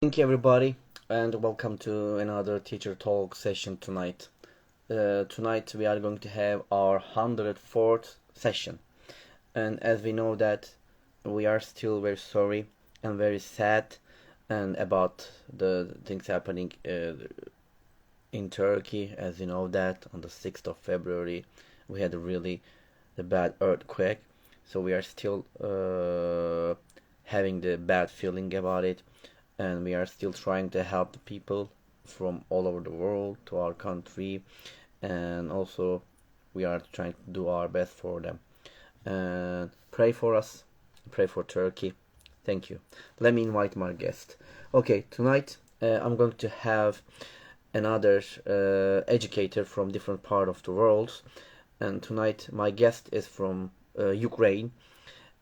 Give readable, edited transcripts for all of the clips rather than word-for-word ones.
Thank you everybody and welcome to another teacher talk session tonight. Tonight we are going to have our 104th session, and as we know that we are still very sorry and very sad and about the things happening in Turkey. As you know that on the 6th of February we had a really bad earthquake, so we are still having the bad feeling about it, and we are still trying to help the people from all over the world to our country, and also we are trying to do our best for them. And pray for us, pray for Turkey. Thank you. Let me invite my guest. Okay, tonight I'm going to have another educator from different part of the world, and tonight my guest is from Ukraine,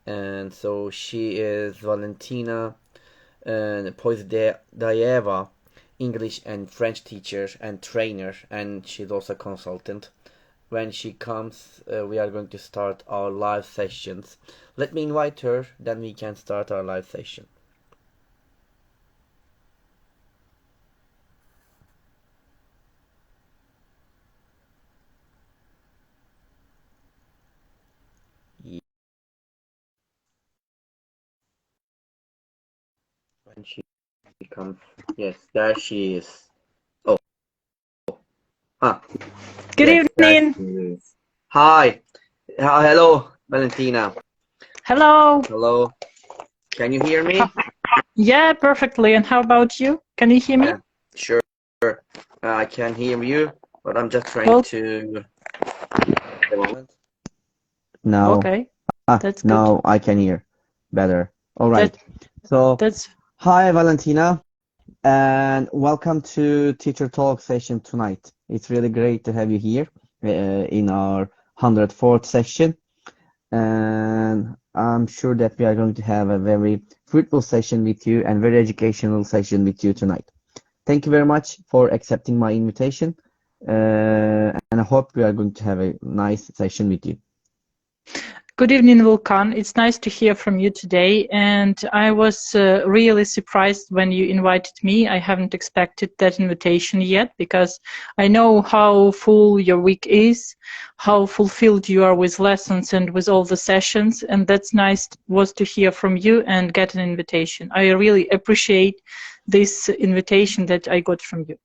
and so she is Valentyna Pozhydaieva, English and French teacher and trainer, and she's also a consultant. When she comes, we are going to start our live sessions. Let me invite her, then we can start our live session. When she comes, yes, there she is. Oh, ah, Good yes, there evening. she is. Hi, hello, Valentina. Hello. Hello, can you hear me? Yeah, perfectly. And how about you? Can you hear me? Yeah, sure. I can hear you, but I'm just trying Well, to. A moment. Now, okay. That's good. now I can hear better. All That right. So, that's hi, Valentina, and welcome to Teacher Talk session tonight. It's really great to have you here in our 104th session, and I'm sure that we are going to have a very fruitful session with you and very educational session with you tonight. Thank you very much for accepting my invitation, and I hope we are going to have a nice session with you. Good evening, Vulkan. It's nice to hear from you today. And I was really surprised when you invited me. I haven't expected that invitation yet because I know how full your week is, how fulfilled you are with lessons and with all the sessions. And that's nice was to hear from you and get an invitation. I really appreciate this invitation that I got from you.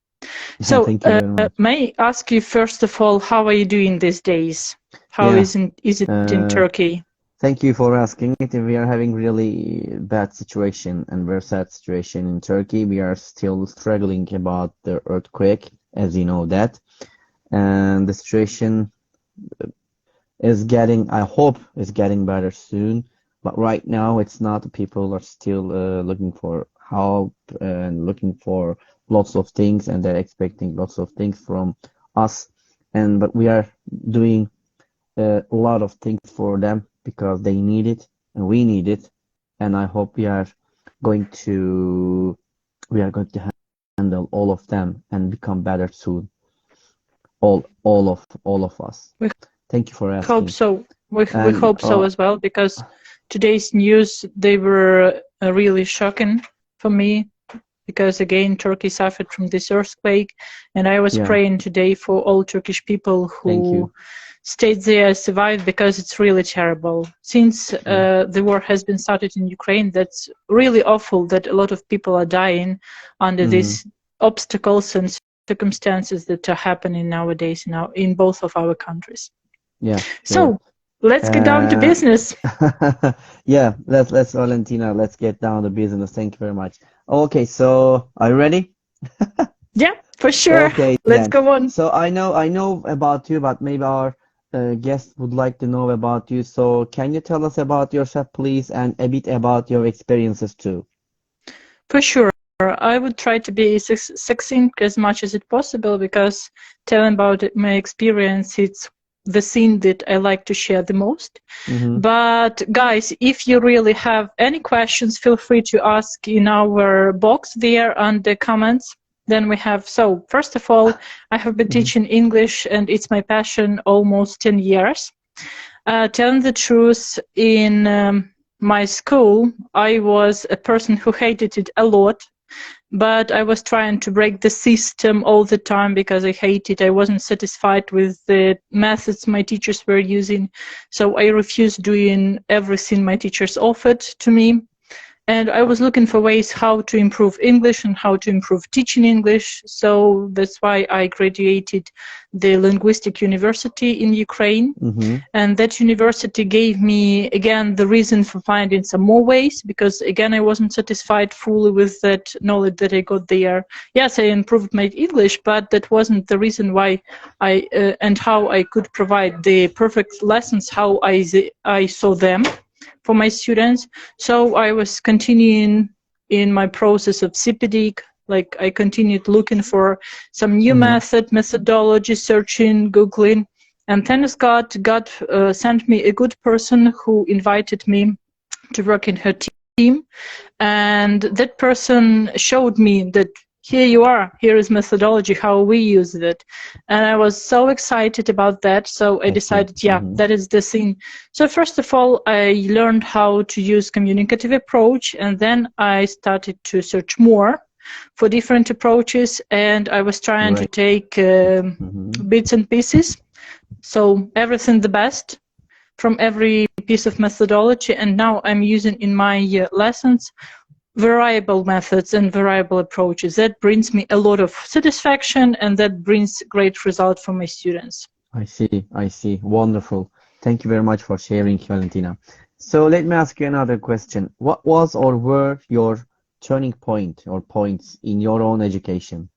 So, Thank you very much. may I ask you first of all, how are you doing these days? How Yeah, is it in Turkey? thank you for asking it. We are having really bad situation and very sad situation in Turkey. We are still struggling about the earthquake, as you know that, and the situation is getting, I hope, is getting better soon. But right now, it's not. People are still looking for help and looking for lots of things, and they're expecting lots of things from us. And but we are doing a lot of things for them because they need it and we need it. And I hope going to we are going to handle all of them and become better soon. All of us. We Thank you for hope asking. so. We And hope so as well, because today's news, they were really shocking for me, because again Turkey suffered from this earthquake, and I was yeah, praying today for all Turkish people thank who you. stayed there, survived, because it's really terrible. Since the war has been started in Ukraine, that's really awful that a lot of people are dying under these obstacles and circumstances that are happening nowadays now in both of our countries. Yeah, sure. So let's get down to business. Yeah, let's Valentina, let's get down to business. Thank you very much. Okay, so are you ready? Yeah, for sure. Okay Let's then. go on. So I know about you, but maybe our guest would like to know about you. So can you tell us about yourself, please, and a bit about your experiences too? For sure. I would try to be succinct as much as it possible, because telling about my experience, it's the thing that I like to share the most. Mm-hmm. But guys, if you really have any questions, feel free to ask in our box there under comments. Then we have, so first of all, I have been teaching English, and it's my passion almost 10 years. Telling the truth, in my school, I was a person who hated it a lot. but I was trying to break the system all the time because I hated. I wasn't satisfied with the methods my teachers were using, so I refused doing everything my teachers offered to me. And I was looking for ways how to improve English and how to improve teaching English. So that's why I graduated the Linguistic University in Ukraine. And that university gave me, again, the reason for finding some more ways, because, again, I wasn't satisfied fully with that knowledge that I got there. Yes, I improved my English, but that wasn't the reason why and how I could provide the perfect lessons, how I saw them for my students. So I was continuing in my process of CPD, like I continued looking for some new methodology, searching, Googling, and then God sent me a good person who invited me to work in her team, and that person showed me that here you are, here is methodology, how we use it. And I was so excited about that, so I decided, yeah, that is the thing. So first of all, I learned how to use communicative approach, and then I started to search more for different approaches, and I was trying to take bits and pieces, so everything the best from every piece of methodology, and now I'm using in my lessons variable methods and variable approaches. That brings me a lot of satisfaction, and that brings great result for my students. I see. Wonderful. Thank you very much for sharing, Valentyna. So let me ask you another question. What was or were your turning point or points in your own education?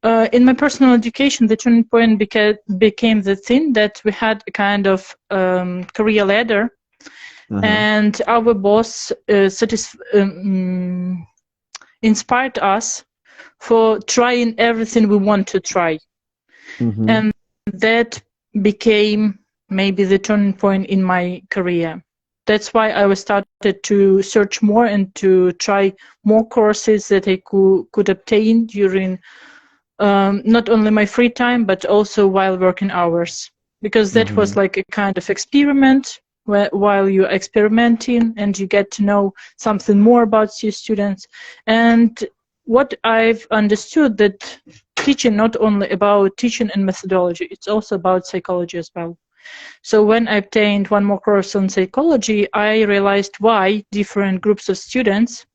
In my personal education, the turning point became the thing that we had a kind of career ladder. And our boss inspired us for trying everything we want to try. And that became maybe the turning point in my career. That's why I started to search more and to try more courses that I could obtain during not only my free time, but also while working hours. Because that was like a kind of experiment. While you're experimenting and you get to know something more about your students. And what I've understood, that teaching not only about teaching and methodology, it's also about psychology as well. So when I obtained one more course on psychology, I realized why different groups of students,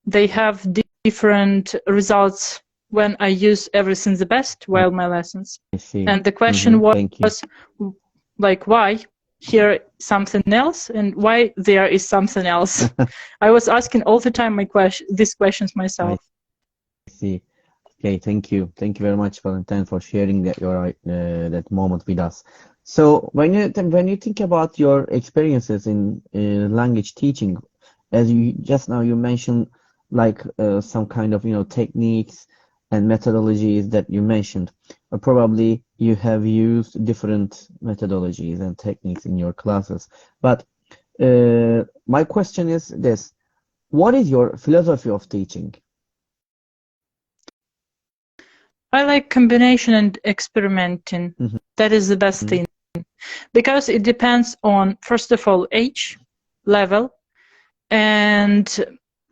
they have different results when I use everything the best while my lessons. And the question was like, why here something else and why there is something else? I was asking all the time these questions myself. I see. Okay, thank you very much, Valentyna, for sharing that moment with us. So when you think about your experiences in language teaching, as you just now you mentioned, like some kind of techniques and methodologies that you mentioned. Probably you have used different methodologies and techniques in your classes. But my question is this: what is your philosophy of teaching? I like combination and experimenting. That is the best thing, because it depends on, first of all, age, level, and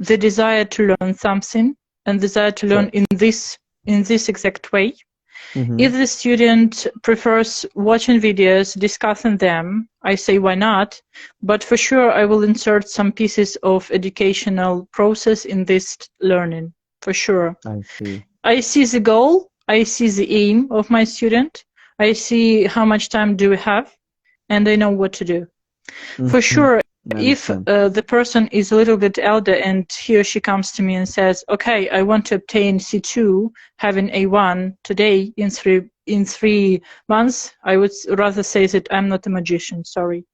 the desire to learn something, and desire to learn in this exact way. If the student prefers watching videos, discussing them, I say why not, but for sure I will insert some pieces of educational process in this learning, for sure. I see the goal, I see the aim of my student, I see how much time do we have, and I know what to do. For sure, if the person is a little bit elder and he or she comes to me and says, okay, I want to obtain C2, having A1 today in 3 months, I would rather say that I'm not a magician, sorry.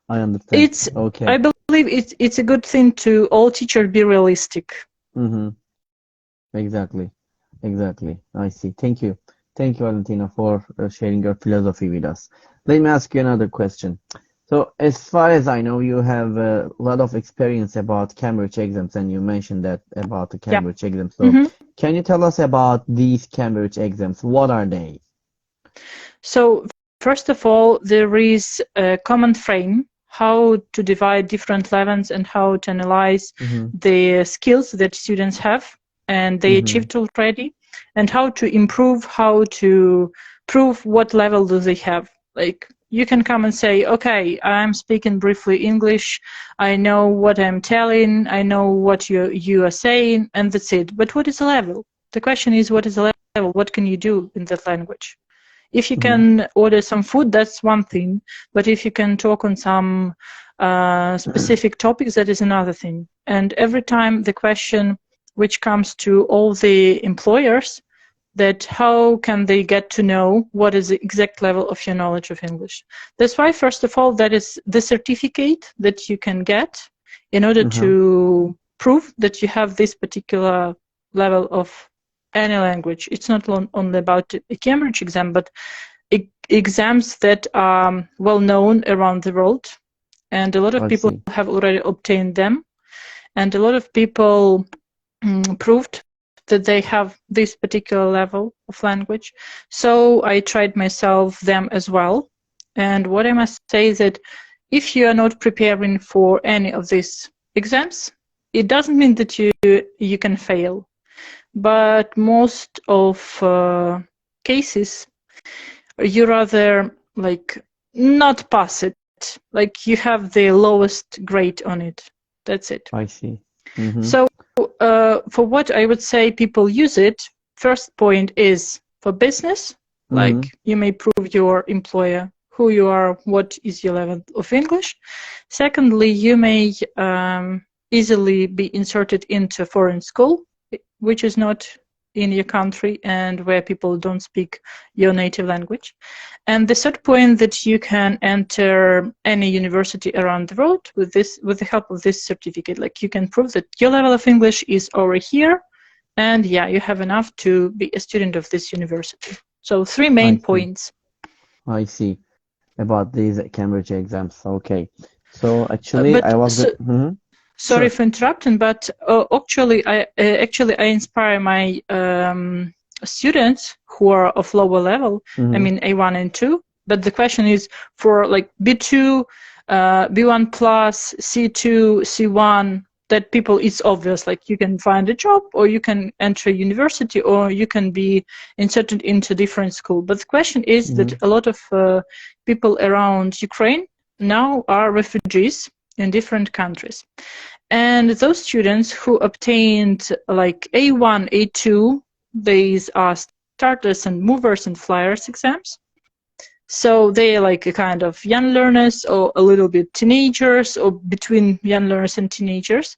I understand. I believe it's a good thing to all teachers be realistic. Exactly. I see. Thank you, Valentyna, for sharing your philosophy with us. Let me ask you another question. So as far as I know, you have a lot of experience about Cambridge exams, and you mentioned that about the Cambridge exams. So can you tell us about these Cambridge exams? What are they? So first of all, there is a common frame how to divide different levels and how to analyze the skills that students have and they achieved already, and how to improve, how to prove what level do they have. Like, you can come and say, okay, I'm speaking briefly English, I know what I'm telling, I know what you are saying, and that's it. But what is the level? The question is, what is the level? What can you do in that language? If you can order some food, that's one thing. But if you can talk on some specific topics, that is another thing. And every time the question which comes to all the employers, that how can they get to know what is the exact level of your knowledge of English. That's why, first of all, that is the certificate that you can get in order to prove that you have this particular level of any language. It's not only about a Cambridge exam, but exams that are well known around the world, and a lot of people have already obtained them, and a lot of people proved that they have this particular level of language. So I tried myself them as well. And what I must say is that if you are not preparing for any of these exams, it doesn't mean that you can fail. But most of cases, you rather like not pass it, like you have the lowest grade on it. That's it. I see. So for what I would say people use it, first point is for business, like you may prove your employer who you are, what is your level of English. Secondly, you may easily be inserted into a foreign school, which is not in your country and where people don't speak your native language. And the third point, that you can enter any university around the world with the help of this certificate. Like, you can prove that your level of English is over here, and yeah, you have enough to be a student of this university. So 3 main points. I see. About these Cambridge exams. Okay. So actually, I was. Sorry for interrupting, but actually, I inspire my students who are of lower level. I mean A1 and 2. But the question is for like B2, B1 plus, C2, C1. That people, it's obvious. Like, you can find a job, or you can enter a university, or you can be inserted into different school. But the question is that a lot of people around Ukraine now are refugees in different countries. And those students who obtained like A1, A2, these are starters and movers and flyers exams. So they are like a kind of young learners, or a little bit teenagers, or between young learners and teenagers.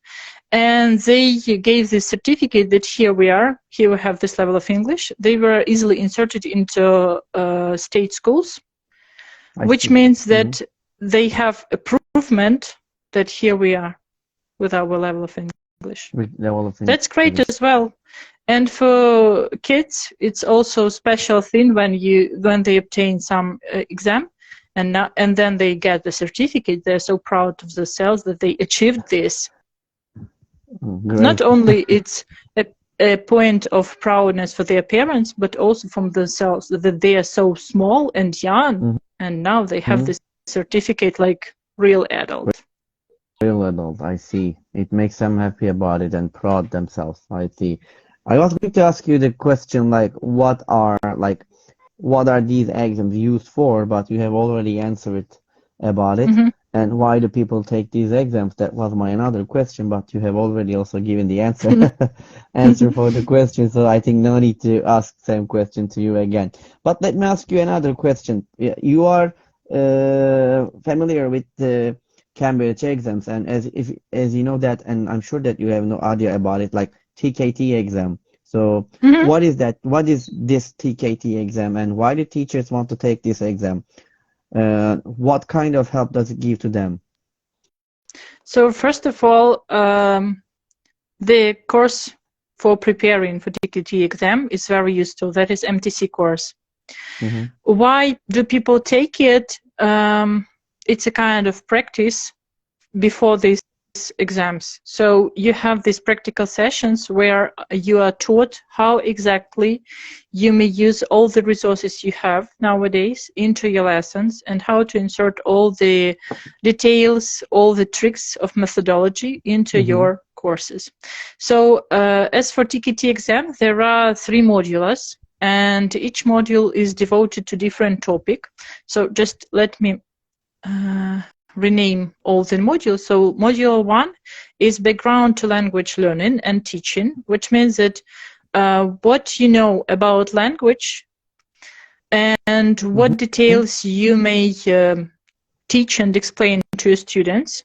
And they gave this certificate that here we have this level of English. They were easily inserted into state schools, which means that they have a provement that here we are with our level of English. That's great as well. And for kids, it's also a special thing when they obtain some exam, and then they get the certificate. They're so proud of themselves that they achieved this. Not only it's a point of proudness for their parents, but also from themselves, that they are so small and young, and now they have this certificate like real adult. Real adult, I see. It makes them happy about it and proud themselves. I see. I was going to ask you the question, like, what are these exams used for? But you have already answered about it. And why do people take these exams? That was my another question, but you have already also given the answer for the question. So I think no need to ask the same question to you again. But let me ask you another question. You are familiar with the Cambridge exams, and as you know that, and I'm sure that you have no idea about it, like TKT exam. So what is that? What is this TKT exam, and why do teachers want to take this exam? What kind of help does it give to them? So first of all, the course for preparing for TKT exam is very useful. That is MTC course. Why do people take it? It's a kind of practice before they exams. So you have these practical sessions where you are taught how exactly you may use all the resources you have nowadays into your lessons, and how to insert all the details, all the tricks of methodology into your courses. So as for TKT exam, there are 3 modules, and each module is devoted to different topic. So just let me rename all the modules. So module 1 is background to language learning and teaching, which means that what you know about language and what details you may teach and explain to your students.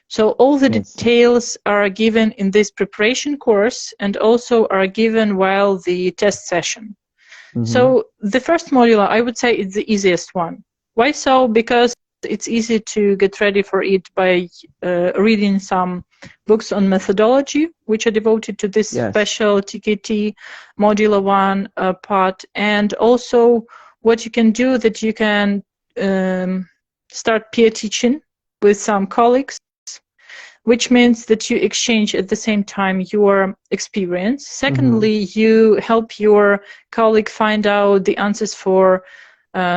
So all the details are given in this preparation course, and also are given while the test session. So the first module, I would say, is the easiest one. Why so? Because it's easy to get ready for it by reading some books on methodology, which are devoted to this special TKT Module 1 part. And also what you can do, that you can start peer teaching with some colleagues, which means that you exchange at the same time your experience. Secondly, you help your colleague find out the answers for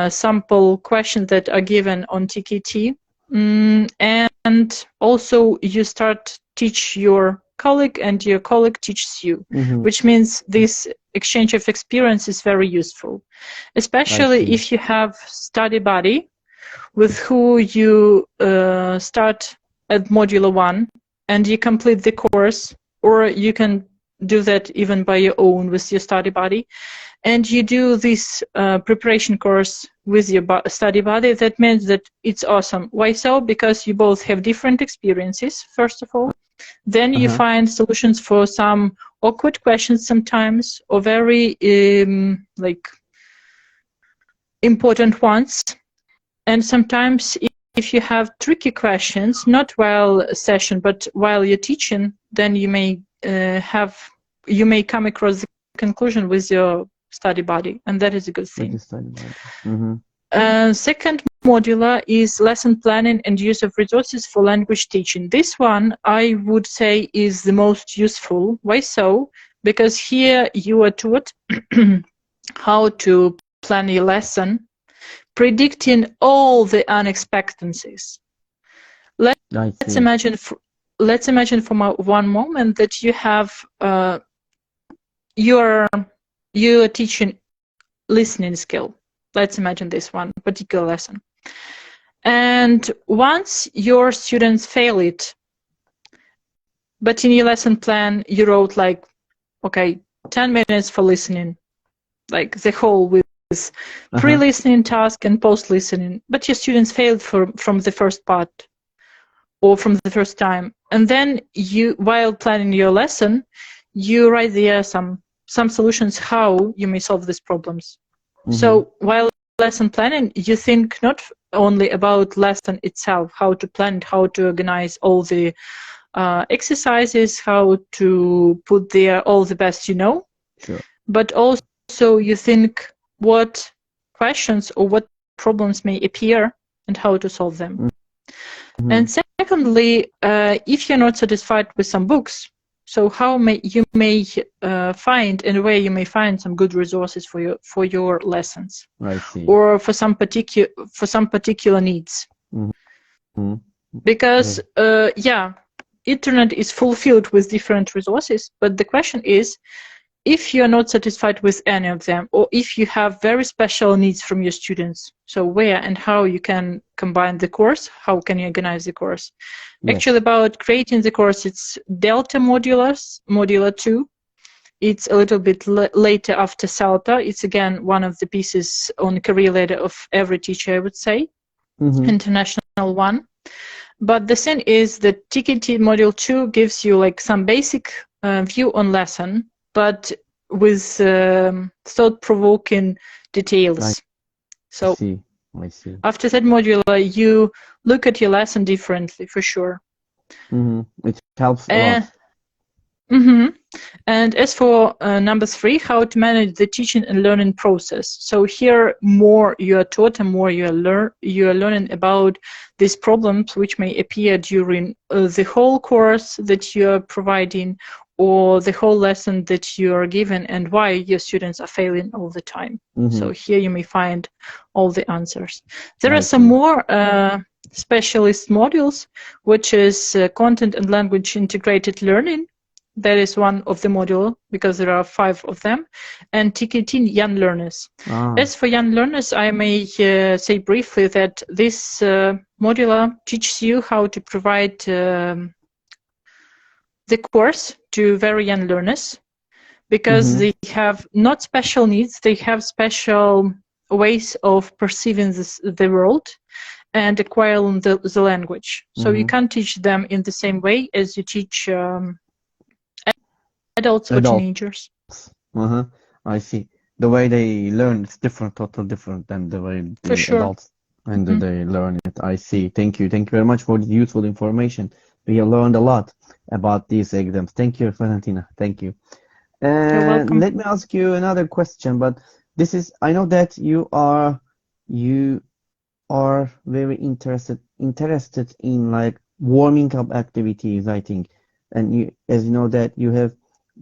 sample questions that are given on TKT, and also you start teach your colleague, and your colleague teaches you, which means this exchange of experience is very useful, especially if you have study buddy with who you start at module 1 and you complete the course, or you can do that even by your own with your study buddy, and you do this preparation course with your study buddy. That means that it's awesome. Why so? Because you both have different experiences, first of all. Then you find solutions for some awkward questions sometimes, or very like important ones. And sometimes if you have tricky questions, not while session, but while you're teaching, then you may come across the conclusion with your study buddy, and that is a good thing. Second module is lesson planning and use of resources for language teaching. This one, I would say, is the most useful. Why so? Because here you are taught how to plan your lesson, predicting all the unexpectancies. Let's imagine for one moment that you have you're teaching listening skill. Let's imagine this one particular lesson. And once your students fail it, but in your lesson plan you wrote like, okay, 10 minutes for listening, like the whole with pre-listening task and post-listening, but your students failed from the first part or from the first time. And then you, while planning your lesson, you write there some solutions how you may solve these problems. So while lesson planning, you think not only about lesson itself, how to plan it, how to organize all the exercises, how to put there all the best you know, but also you think what questions or what problems may appear and how to solve them. And secondly, if you're not satisfied with some books, so how you may find, and where you may find some good resources for your lessons, or for some particular needs. Because internet is fulfilled with different resources, but the question is, if you're not satisfied with any of them, or if you have very special needs from your students, so where and how you can combine the course, how can you organize the course? Actually, about creating the course, it's Delta Modular 2. It's a little bit later after Salta. It's again one of the pieces on the career ladder of every teacher, I would say, international one. But the thing is that TKT Module 2 gives you like some basic view on lesson, but with thought-provoking details. So I see. After that module, you look at your lesson differently, for sure. It helps a lot. And as for number 3, how to manage the teaching and learning process. So here, more you are taught and more you are learning about these problems which may appear during the whole course that you are providing, or the whole lesson that you are given, and why your students are failing all the time. So here you may find all the answers. There are some more specialist modules, which is content and language integrated learning. That is one of the module, because there are 5 of them, and ticketing young learners. As for young learners, I may say briefly that this module teaches you how to provide the course to very young learners, because they have not special needs, they have special ways of perceiving the world and acquiring the language. So you can't teach them in the same way as you teach adults or teenagers. I see. The way they learn is different, totally different than the way the adults and they learn it. I see. Thank you. Thank you very much for the useful information. We have learned a lot about these exams. Thank you, Valentyna. Thank you. You're welcome. Let me ask you another question, but this is, I know that you are very interested in like warming up activities, I think. And you, as you know, that you have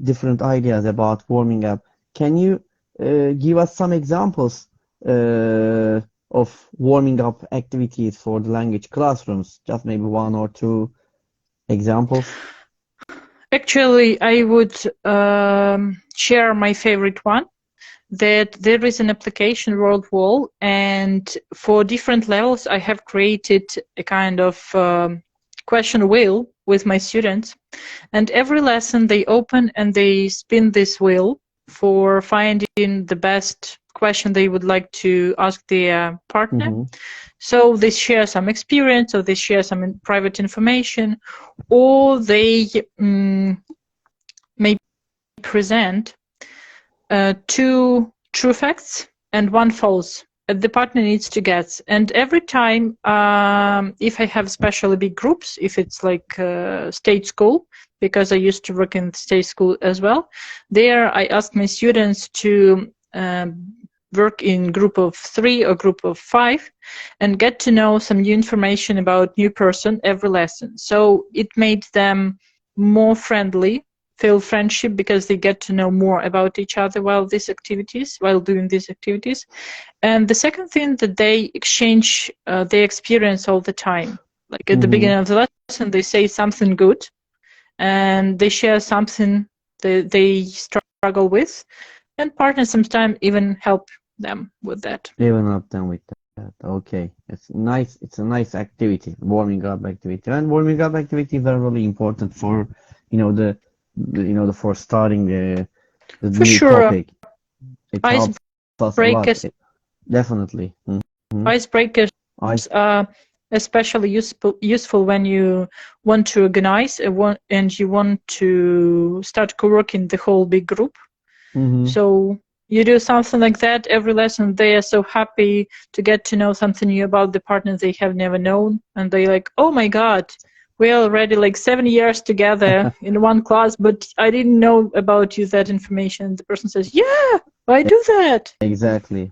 different ideas about warming up. Can you give us some examples of warming up activities for the language classrooms? Just maybe 1 or 2 examples. Actually, I would share my favorite one, that there is an application World Wall, and for different levels I have created a kind of question wheel with my students, and every lesson they open and they spin this wheel for finding the best question they would like to ask their partner. So they share some experience, or they share some private information, or they may present 2 true facts and 1 false the partner needs to get. And every time, if I have especially big groups, if it's like state school, because I used to work in state school as well, there I ask my students to work in group of 3 or group of 5 and get to know some new information about new person every lesson. So it made them more friendly, feel friendship, because they get to know more about each other while doing these activities. And the second thing, that they exchange their experience all the time. Like at the beginning of the lesson, they say something good, and they share something that they struggle with, and partners sometimes even help them with that. Okay, it's nice. It's a nice activity, warming up activity, and warming up activities are really important for, for starting the new topic. It helps us a lot. Definitely. Icebreakers are especially useful when you want to organize and you want to start co-working the whole big group. So you do something like that every lesson. They are so happy to get to know something new about the partner they have never known, and they're like, oh my god, we're already like 7 years together in one class, but I didn't know about you that information. The person says, yeah, I do that. Exactly.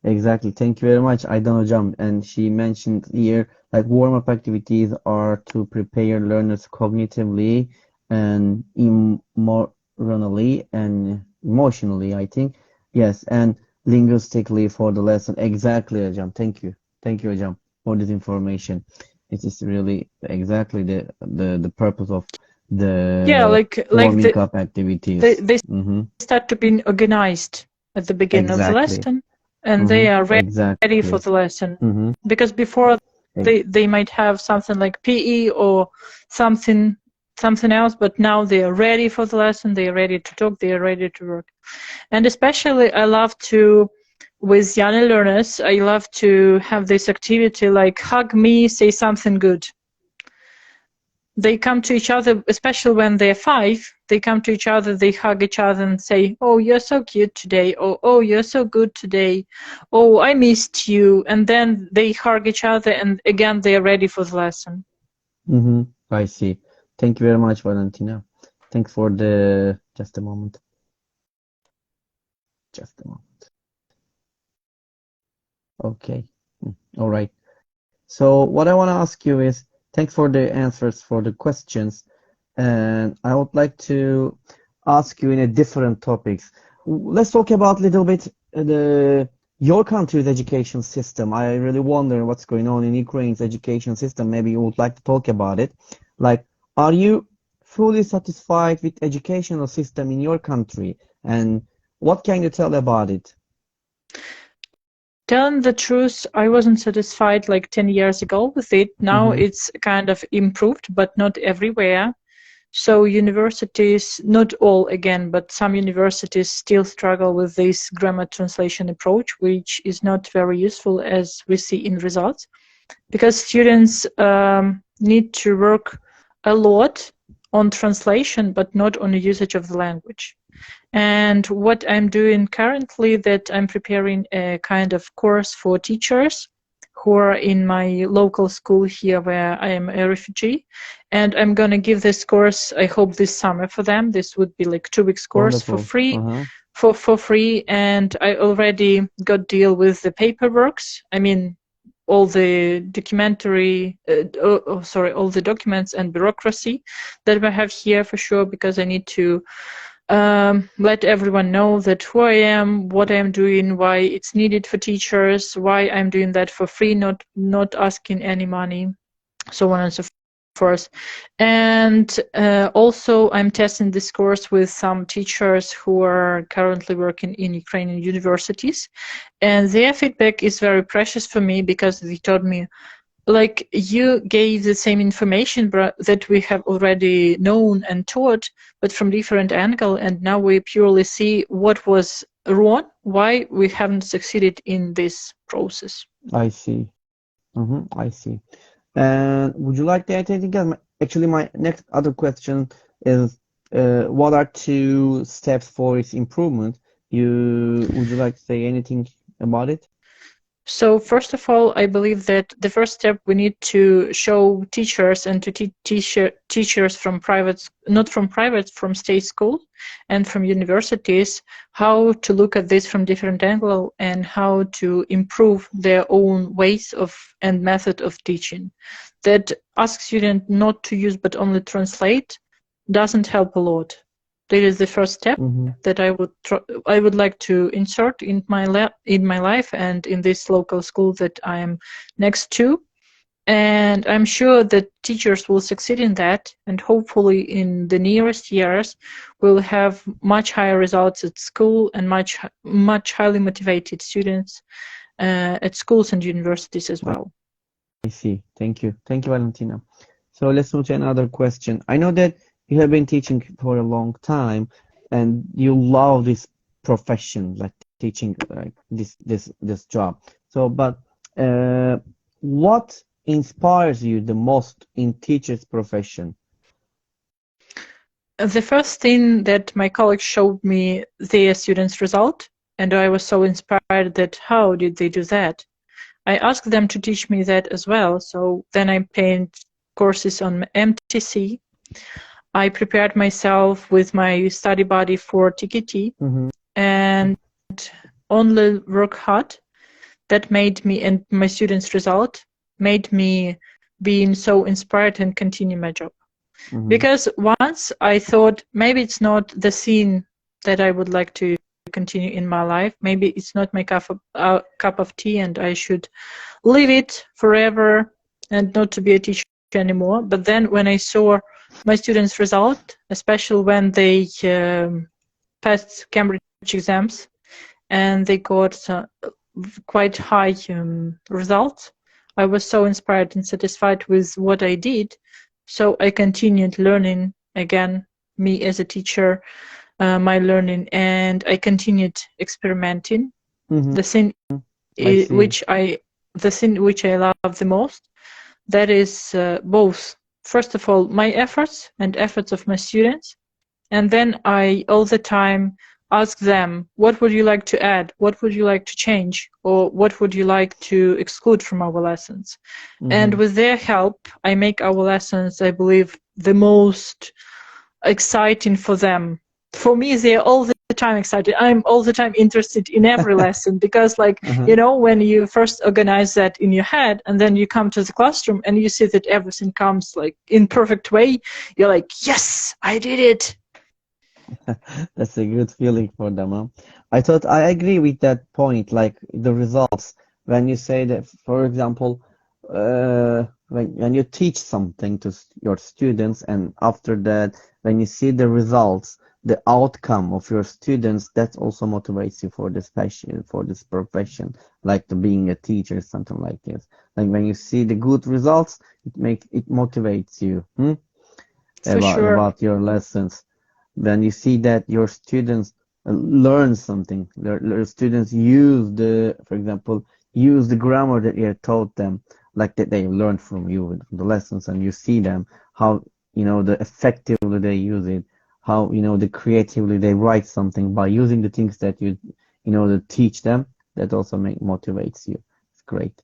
Exactly. Thank you very much. I don't know, Jam. And she mentioned here, like, warm-up activities are to prepare learners cognitively and morally and emotionally, I think. Yes, and linguistically for the lesson. Exactly, Ajam. Thank you. Thank you, Ajam, for this information. It is really exactly the purpose of the warming up activities. They start to be organized at the beginning of the lesson, and they are ready for the lesson. Because before they might have something like PE or something else, but now they are ready for the lesson, they are ready to talk, they are ready to work. And especially I love to, with young learners, I love to have this activity like hug me, say something good. They come to each other, especially when they're 5, they come to each other, they hug each other and say, oh, you're so cute today, or oh, you're so good today, oh, I missed you. And then they hug each other, and again, they are ready for the lesson. I see. Thank you very much, Valentyna. Thanks for the, just a moment. Just a moment. Okay. All right. So what I want to ask you is, thanks for the answers for the questions. And I would like to ask you in a different topics. Let's talk about a little bit your country's education system. I really wonder what's going on in Ukraine's education system. Maybe you would like to talk about it. Like, are you fully satisfied with educational system in your country? And what can you tell about it? Telling the truth, I wasn't satisfied like 10 years ago with it. Now it's kind of improved, but not everywhere. So universities, not all again, but some universities still struggle with this grammar translation approach, which is not very useful as we see in results, because students need to work a lot on translation, but not on the usage of the language. And what I'm doing currently, that I'm preparing a kind of course for teachers who are in my local school here where I am a refugee. And I'm going to give this course, I hope this summer for them. This would be like 2 weeks course Wonderful. for free. For free. And I already got deal with the paperworks. I mean, all the all the documents and bureaucracy that I have here for sure, because I need to let everyone know that who I am, what I'm doing, why it's needed for teachers, why I'm doing that for free, not asking any money, so on and so forth. And also I'm testing this course with some teachers who are currently working in Ukrainian universities, and their feedback is very precious for me, because they told me, like, you gave the same information that we have already known and taught, but from different angle, and now we purely see what was wrong, why we haven't succeeded in this process. I see. I see. And would you like to add anything else? Actually, my next other question is, what are 2 steps for its improvement? Would you like to say anything about it? So first of all, I believe that the first step, we need to show teachers and to teach teachers from from state school and from universities, how to look at this from different angle and how to improve their own ways of and method of teaching. That ask students not to use but only translate doesn't help a lot. That is the first step that I would like to insert in my life and in this local school that I am next to, and I'm sure that teachers will succeed in that, and hopefully in the nearest years we'll have much higher results at school and much highly motivated students at schools and universities as well. I see. Thank you, Valentina. So let's move to another question. I know that you have been teaching for a long time, and you love this profession, like teaching, like this job. So, but what inspires you the most in teacher's profession? The first thing that my colleagues showed me their students' result, and I was so inspired that how did they do that? I asked them to teach me that as well. So then I paid courses on MTC. I prepared myself with my study buddy for TKT and only work hard. That made me, and my students' result made me being so inspired and continue my job. Because once I thought maybe it's not the scene that I would like to continue in my life. Maybe it's not my cup of tea and I should leave it forever and not to be a teacher anymore. But then when I saw my students' result, especially when they passed Cambridge exams and they got quite high results, I was so inspired and satisfied with what I did. So I continued learning again, me as a teacher, my learning, and I continued experimenting. The thing which I love the most, that is both, first of all, my efforts and efforts of my students, and then I all the time ask them, what would you like to add? What would you like to change? Or what would you like to exclude from our lessons? And with their help, I make our lessons, I believe, the most exciting for them. For me, they're all the time excited. I'm all the time interested in every lesson, because like, you know, when you first organize that in your head and then you come to the classroom and you see that everything comes like in perfect way, you're like, yes, I did it. That's a good feeling for them, huh? I agree with that point, like the results. When you say that, for example, when you teach something to your students, and after that, when you see the results, the outcome of your students, that also motivates you for this passion, for this profession, like being a teacher, something like this. Like when you see the good results, it motivates you, For sure. about your lessons. When you see that your students learn something, their students use for example, use the grammar that you taught them, like that they learned from you, from the lessons, and you see them, how, the effectively they use it, how, the creatively they write something by using the things that to teach them, that also motivates you. It's great.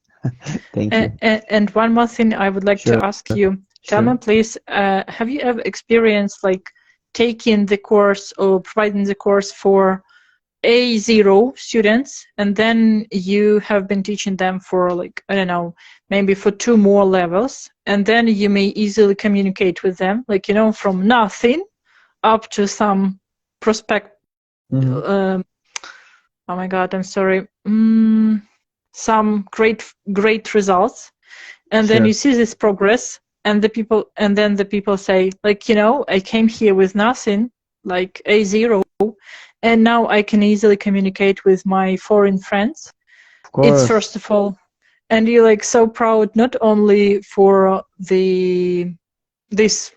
Thank you. And one more thing I would like Sure. to ask you. Tell Sure. me, please, have you ever experienced like taking the course or providing the course for A0 students, and then you have been teaching them for like, I don't know, maybe for 2 more levels, and then you may easily communicate with them, like, from nothing up to some prospect. Oh my God, I'm sorry. Some great results, and then you see this progress, and then the people say, like, I came here with nothing, like A0, and now I can easily communicate with my foreign friends. Of course. It's first of all, and you're like so proud not only for this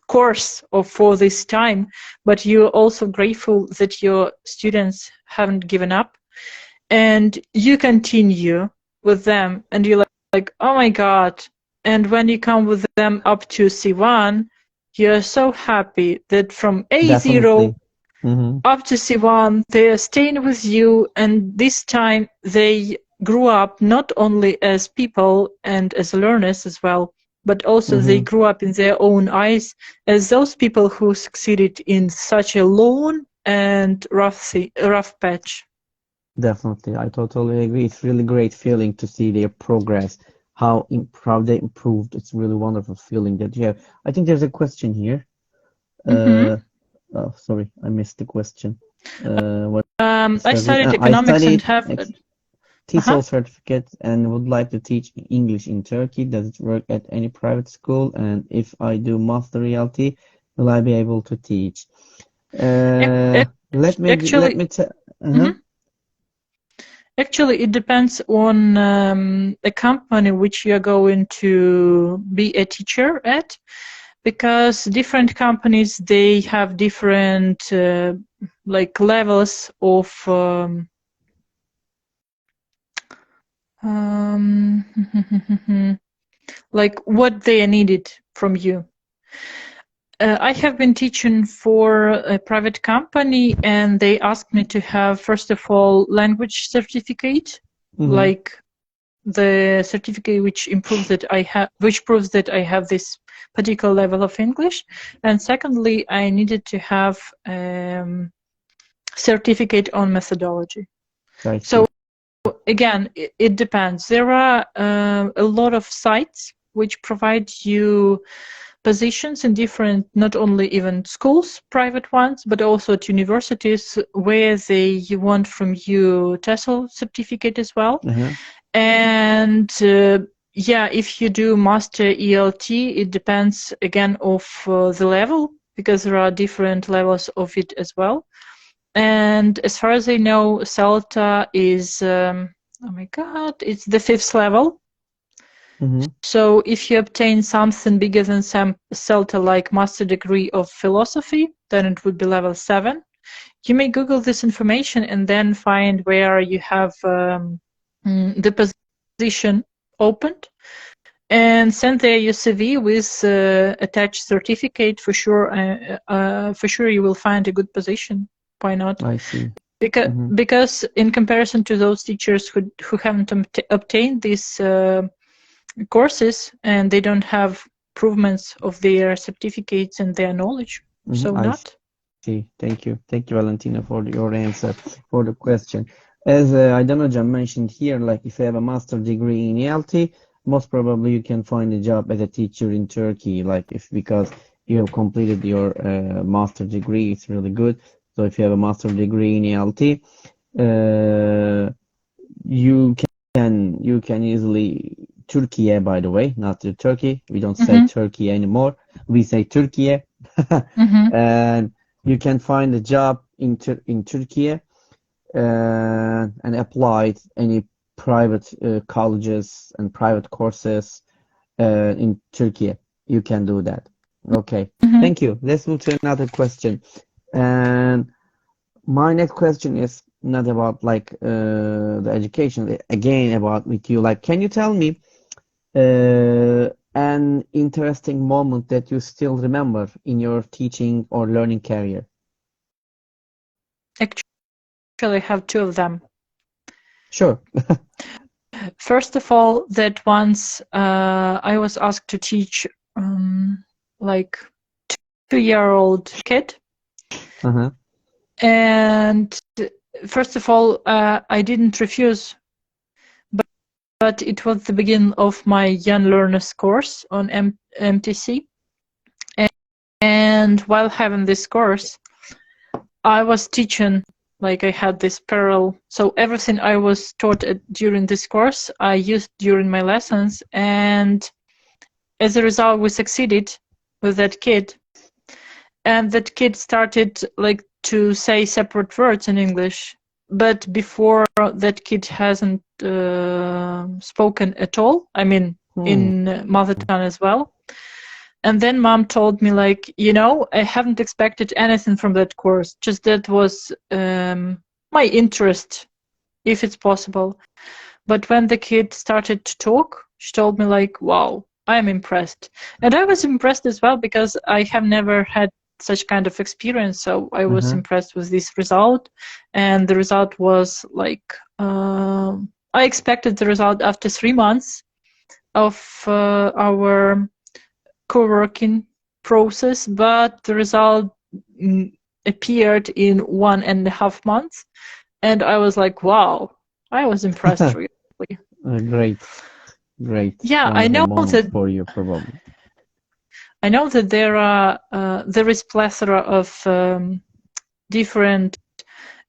course or for this time, but you're also grateful that your students haven't given up, and you continue with them, and you're like, oh my God. And when you come with them up to C1, you're so happy that from A0 up to C1, they're staying with you, and this time they grew up not only as people and as learners as well, but also they grew up in their own eyes as those people who succeeded in such a long and rough patch. Definitely, I totally agree. It's really great feeling to see their progress, how they improved. It's really wonderful feeling that you have. I think there's a question here. Oh, sorry, I missed the question. I studied economics and have TESOL certificate and would like to teach English in Turkey. Does it work at any private school? And if I do master ELT, will I be able to teach? Actually, it depends on the company which you are going to be a teacher at, because different companies, they have different like levels of like what they needed from you. I have been teaching for a private company, and they asked me to have, first of all, language certificate, like the certificate which proves that I have this particular level of English. And secondly, I needed to have certificate on methodology. So again, it depends. There are a lot of sites which provide you positions in different, not only even schools, private ones, but also at universities, where they want from you TESOL certificate as well. And yeah, if you do master ELT, it depends again of the level, because there are different levels of it as well. And as far as I know, CELTA is oh my God, it's the 5th level. So if you obtain something bigger than some CELTA, like master degree of philosophy, then it would be level 7. You may Google this information and then find where you have the position opened, and send there your CV with attached certificate. For sure you will find a good position. Why not? I see. Because in comparison to those teachers who haven't obtained these courses, and they don't have improvements of their certificates and their knowledge, So I not. see. Thank you, Valentina, for your answer for the question. As Aydanajan mentioned here, like if you have a master degree in ELT, most probably you can find a job as a teacher in Turkey. Like if because you have completed your master degree, it's really good. So if you have a master degree in ELT, uh, you you can easily Turkey, by the way, not the Turkey. We don't say Mm-hmm. Turkey anymore. We say Turkey. Mm-hmm. And you can find a job in Turkey and apply any private colleges and private courses in Turkey. You can do that. Okay. Mm-hmm. Thank you. Let's move to another question. And my next question is not about like the education, again about with you. Like, can you tell me an interesting moment that you still remember in your teaching or learning career? Actually, I have two of them. Sure. First of all, that once I was asked to teach like 2-year-old kid, Uh-huh. and first of all, I didn't refuse, but it was the beginning of my young learners course on MTC, and while having this course, I was teaching. Like I had this parallel, so everything I was taught during this course, I used during my lessons, and as a result, we succeeded with that kid. And that kid started like to say separate words in English, but before that kid hasn't spoken at all. I mean, in mother tongue as well. And then mom told me, like, I haven't expected anything from that course. Just that was my interest, if it's possible. But when the kid started to talk, she told me, like, wow, I'm impressed. And I was impressed as well because I have never had such kind of experience. So I was impressed with this result. And the result was like, I expected the result after 3 months of our co-working process, but the result appeared in 1.5 months, and I was like, wow, I was impressed really. Great. Yeah, Wonderful moment for you, probably. I know that there is plethora of different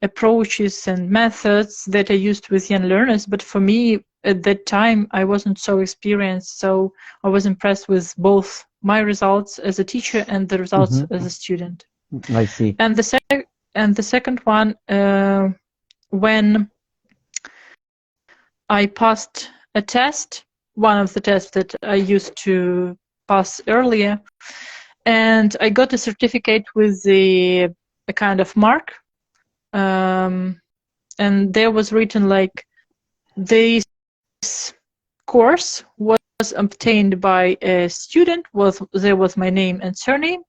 approaches and methods that are used with young learners, but for me at that time I wasn't so experienced, so I was impressed with both my results as a teacher and the results as a student. I see. And the second one, when I passed a test, one of the tests that I used to pass earlier, and I got a certificate with a kind of mark, and there was written like, this course was obtained by a student, there was my name and surname,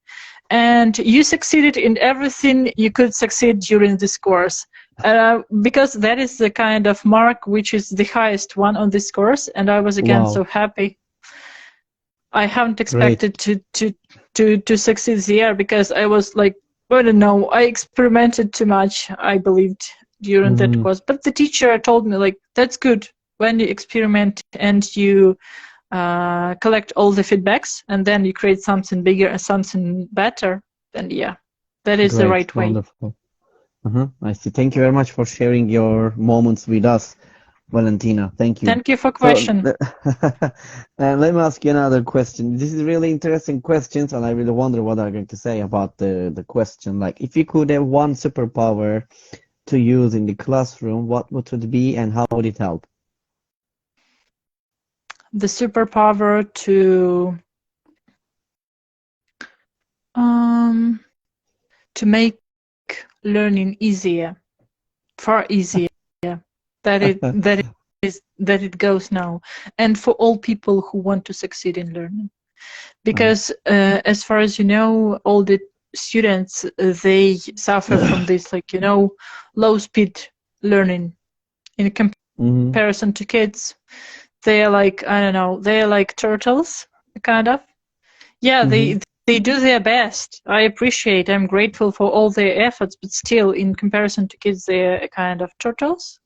and you succeeded in everything you could succeed during this course. Because that is the kind of mark which is the highest one on this course, and I was again so happy. I haven't expected to succeed there because I was like, I don't know, I experimented too much, I believed, during that course. But the teacher told me, like, that's good. When you experiment and you collect all the feedbacks and then you create something bigger and something better, then yeah, that is the right way. Wonderful. I see. Thank you very much for sharing your moments with us, Valentina. Thank you. Thank you for question. And let me ask you another question. This is really interesting questions, and I really wonder what I'm going to say about the question. Like, if you could have one superpower to use in the classroom, what would it be, and how would it help? The superpower to make learning easier, far easier. that it goes now, and for all people who want to succeed in learning, because as far as you know, all the students they suffer from this, like, low speed learning in comparison to kids. They are like, I don't know, they are like turtles, kind of. Yeah, They do their best. I appreciate. I'm grateful for all their efforts, but still, in comparison to kids, they're kind of turtles.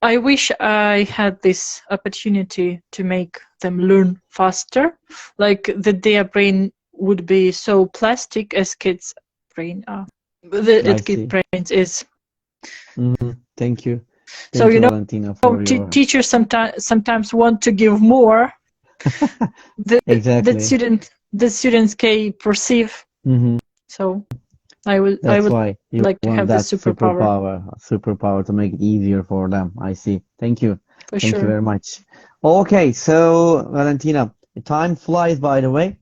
I wish I had this opportunity to make them learn faster, like that their brain would be so plastic as kids' brain are. I Kid see. brains is. Thank you. So Thank you, Valentina, for your teachers sometimes want to give more that exactly. students can perceive. So I would That's why you like to want have the that superpower superpower to make it easier for them. I see. Thank you. for Thank you sure. very much. Okay, so Valentina, the time flies by the way.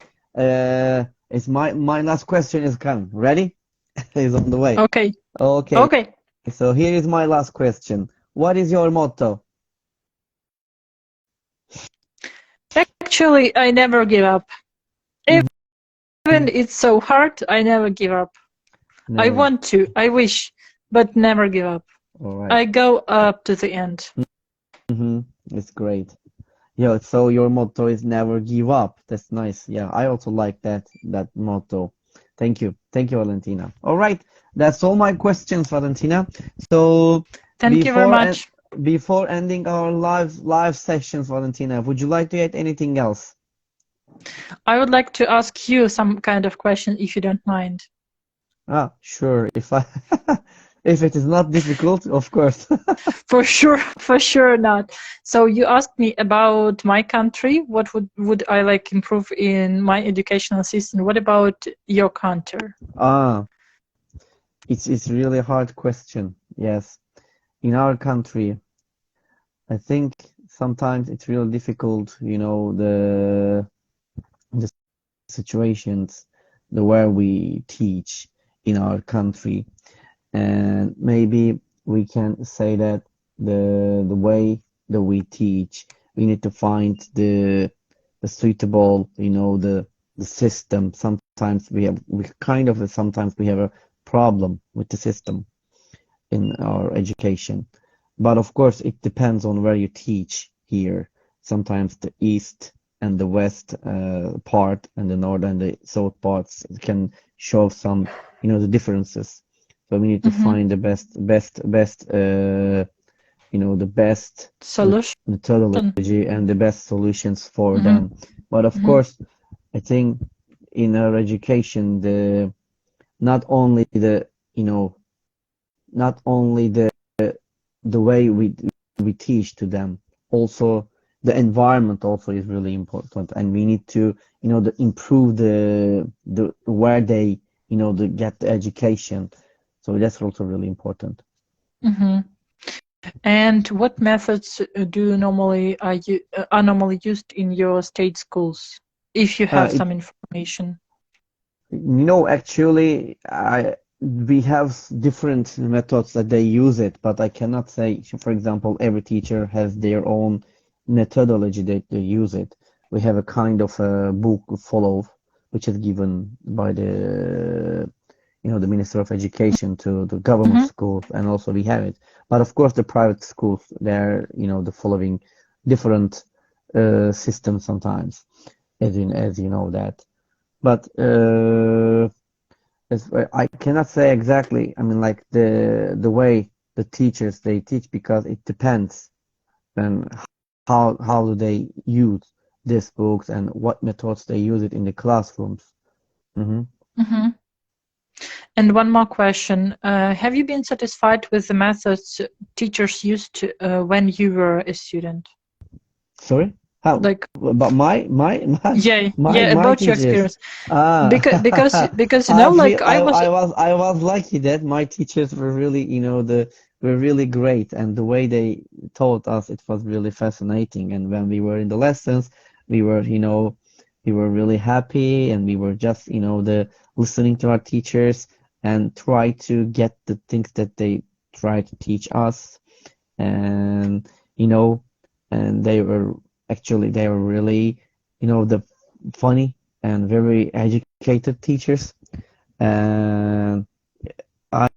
It's my last question is coming. Ready? Is on the way. Okay. Okay, Okay. so here is my last question. What is your motto? Actually, I never give up. Even it's so hard, I never give up. I Never. want to, I wish, but never give up. All right. I go up to the end. It's great. Yeah, so your motto is never give up. That's nice. Yeah, I also like that motto. Thank you. Thank you, Valentina. All right. That's all my questions, Valentina. So Thank you very before and much. before ending our live sessions, Valentina, would you like to add anything else? I would like to ask you some kind of question, if you don't mind. Ah, sure. If I if it is not difficult, of course. For sure not. So you asked me about my country. What would I like improve in my educational system? What about your country? Ah, it's really a hard question. Yes. In our country, I think sometimes it's really difficult, the situations the where we teach in our country, and maybe we can say that the way that we teach, we need to find the suitable, the system. Sometimes sometimes we have a problem with the system in our education. But of course, it depends on where you teach here. Sometimes the east and the west part and the north and the south parts can show some, the differences. So we need to find the best, the best Solution. methodology and the best solutions for them. But of course, I think in our education, not only the, not only the way we teach to them, also the environment also is really important, and we need to improve the where they get the education. So that's also really important. And what methods do normally are normally used in your state schools, if you have It, some information? actually, we have different methods that they use it, but I cannot say, for example, every teacher has their own methodology that they use it. We have a kind of a book to follow, which is given by the Minister of Education to the government schools, and also we have it. But of course, the private schools, they're, the following different systems sometimes, as you know that. But I cannot say exactly. I mean, like the way the teachers they teach, because it depends on how do they use these books and what methods they use it in the classrooms. And one more question. Have you been satisfied with the methods teachers used when you were a student? Sorry? How? Like, But yeah, my about your teachers. experience. Ah, Because I feel like I was. I was lucky that my teachers were really, were really great, and the way they taught us, it was really fascinating. And when we were in the lessons, we were, we were really happy, and we were just, the listening to our teachers and try to get the things that they try to teach us, and you know, and they were really, the funny and very educated teachers. And I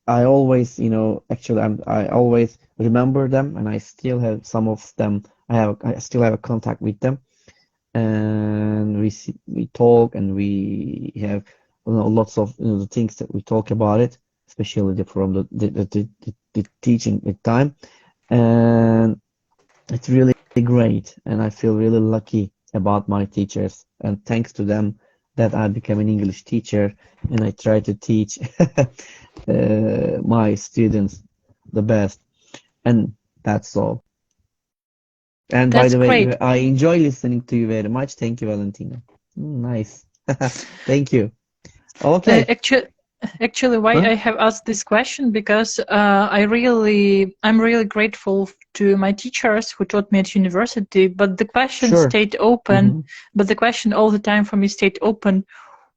I always, I always remember them, and I still have some of them. I still have a contact with them, and we talk, and we have, lots of, the things that we talk about it, especially from the teaching time, and it's really great, and I feel really lucky about my teachers, and thanks to them that I became an English teacher, and I try to teach my students the best, and that's all. And by That's the way, great. I enjoy listening to you very much. Thank you, Valentina. Nice. Thank you. Okay. Actually, why Huh? I have asked this question, because I'm really grateful to my teachers who taught me at university, but the question Sure. stayed open, Mm-hmm. but the question all the time for me stayed open: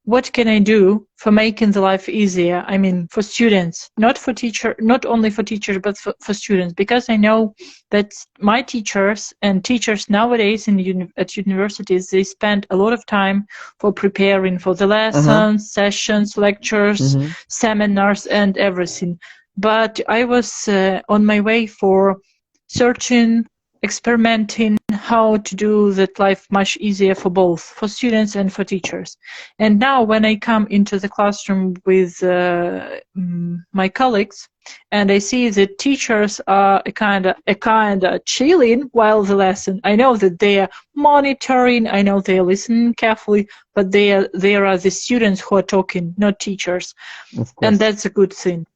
what can I do for making the life easier? I mean, for students, not only for teachers, but for students, because I know that my teachers and teachers nowadays at universities, they spend a lot of time for preparing for the Uh-huh. lessons, sessions, lectures, Mm-hmm. seminars, and everything. But I was on my way for searching, experimenting how to do that life much easier for both, for students and for teachers. And now when I come into the classroom with my colleagues, and I see that teachers are a kind of chilling while the lesson. I know that they are monitoring, I know they are listening carefully, but there are the students who are talking, not teachers. Of And course. that's a good thing.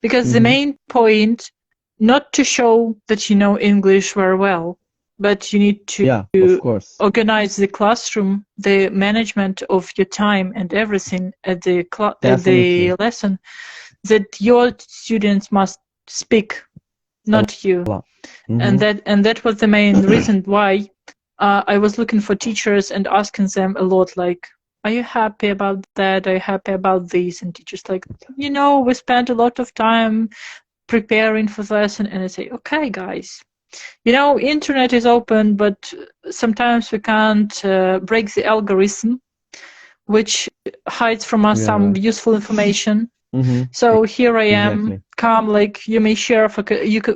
Because the Mm-hmm. main point, not to show that you know English very well, but you need to Yeah, of course. organize the classroom, the management of your time and everything at the Definitely. lesson, that your students must speak, A not you. lot. And Mm-hmm. that was the main reason why I was looking for teachers and asking them a lot, like, are you happy about that? Are you happy about this? And teachers like, we spent a lot of time preparing for the lesson. And I say, okay, guys, internet is open, but sometimes we can't break the algorithm, which hides from us You're some right. useful information. Mm-hmm. So here I am, Exactly. calm. Like, you may share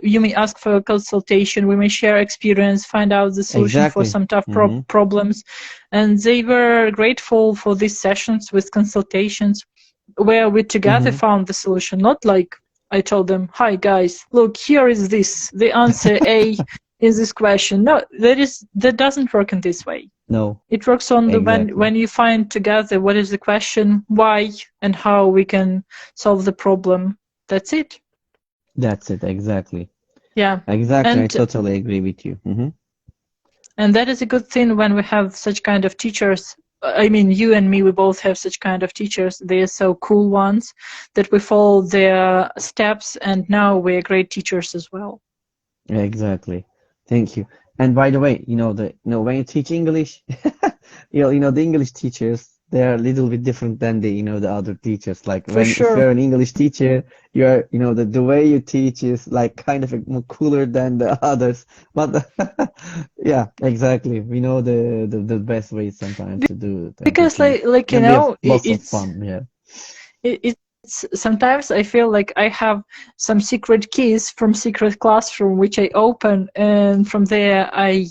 you may ask for a consultation. We may share experience, find out the solution for Exactly. some tough Mm-hmm. problems. And they were grateful for these sessions with consultations, where we together Mm-hmm. found the solution. Not like I told them, "Hi guys, look, here is the answer A in this question." No, that doesn't work in this way. No, It works only exactly. when you find together what is the question, why, and how we can solve the problem. That's it. That's it. Exactly. Yeah. Exactly. I And totally agree with you. Mm-hmm. that is a good thing when we have such kind of teachers. I mean, you and me, we both have such kind of teachers. They are so cool ones that we follow their steps, and now we're great teachers as well. Exactly. Thank you. And by the way, when you teach English, the English teachers, they're a little bit different than the other teachers. Like For if sure. you're an English teacher, you're, the way you teach is like kind of more cooler than the others. But yeah, exactly. We know the best way sometimes to do it and Because teaching, like and we have lots of it's fun. Yeah. it's sometimes I feel like I have some secret keys from secret classroom which I open, and from there I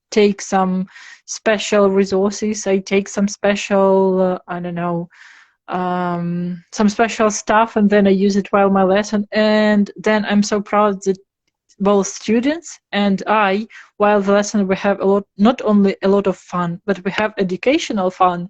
take some special resources. I take some special I don't know, some special stuff, and then I use it while my lesson. And then I'm so proud that both students and I, while the lesson, we have a lot, not only a lot of fun, but we have educational fun.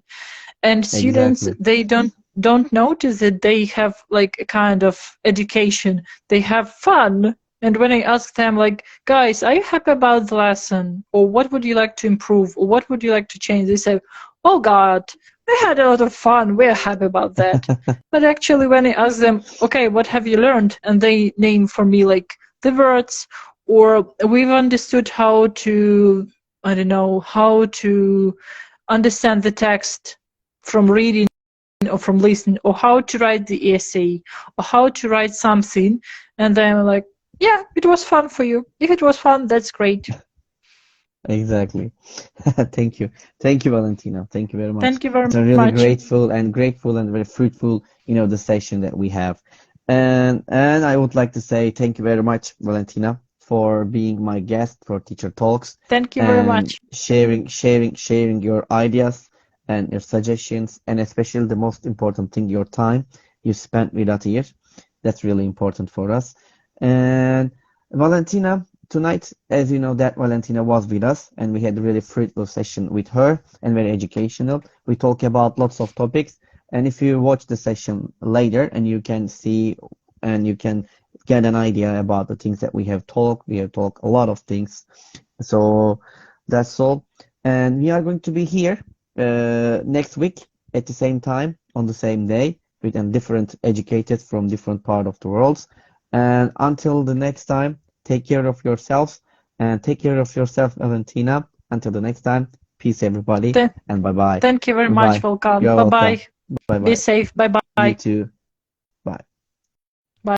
And students, Exactly. they don't notice that they have like a kind of education. They have fun. And when I ask them, like, guys, are you happy about the lesson, or what would you like to improve, or what would you like to change, they say, oh God, we had a lot of fun, we're happy about that. But actually when I ask them, okay, what have you learned, and they name for me like the words, or we've understood how to, I don't know, how to understand the text from reading or from listening, or how to write the essay, or how to write something, and then I'm like, yeah, it was fun for you. If it was fun, that's great. Exactly. Thank you. Thank you, Valentina. Thank you very much. Thank you very It's a really much. grateful and very fruitful, the session that we have. And I would like to say thank you very much, Valentina, for being my guest for Teacher Talks Thank you very and much. sharing your ideas and your suggestions, and especially the most important thing, your time you spent with us here. That's really important for us. And Valentina, tonight, as you know, that Valentina was with us, and we had a really fruitful session with her and very educational. We talk about lots of topics, and if you watch the session later, and you can see and you can get an idea about the things that we have talked. We have talked a lot of things. So that's all. And we are going to be here next week at the same time on the same day with a different educated from different part of the world. And until the next time, take care of yourselves and take care of yourself, Valentina. Until the next time, peace, everybody, and bye bye. Thank you very much, Bye. Volkan. You're Bye bye. welcome. Bye Be bye. safe. Bye You bye. too.